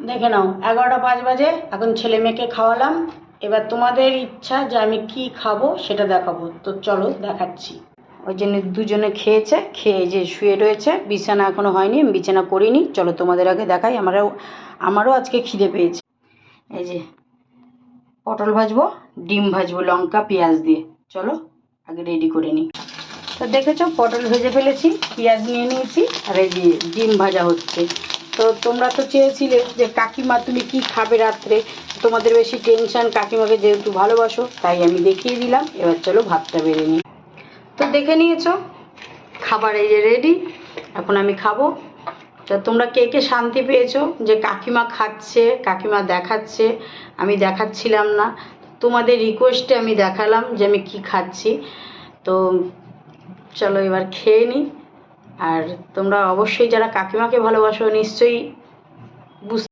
দেখে নাও 11:05 বাজে, এখন ছেলে মেয়েকে খাওয়ালাম। এবার তোমাদের ইচ্ছা যে আমি কি খাবো সেটা দেখাবো, তো চলো দেখাচ্ছি। ওই জন্য দুজনে খেয়েছে, খেয়ে যে শুয়ে রয়েছে, বিছানা এখনও হয়নি, আমি বিছানা করিনি। চলো তোমাদের আগে দেখাই, আমারও আজকে খিদে পেয়েছে। এই যে পটল ভাজবো, ডিম ভাজবো লঙ্কা পেঁয়াজ দিয়ে। চলো আগে রেডি করে নিই। তো দেখেছো পটল ভেজে ফেলেছি, পেঁয়াজ নিয়ে নিয়েছি, আর এই যে ডিম ভাজা হচ্ছে। তো তোমরা তো চেয়েছিলে যে কাকিমা তুমি কি খাবে রাত্রে, তোমাদের বেশি টেনশান, কাকিমাকে যেহেতু ভালোবাসো তাই আমি দেখিয়ে দিলাম। এবার চলো ভাতটা বেড়ে নিই। তো দেখে নিয়েছো খাবার এই যে রেডি, এখন আমি খাবো। তা তোমরা কে কে শান্তি পেয়েছো যে কাকিমা খাচ্ছে, কাকিমা দেখাচ্ছে, আমি দেখাচ্ছিলাম না। তোমাদের রিকোয়েস্টে আমি দেখালাম যে আমি কি খাচ্ছি। তো চলো এবার খেয়ে নিই। আর তোমরা অবশ্যই যারা কাকিমাকে ভালোবাসো নিশ্চয়ই বুঝতে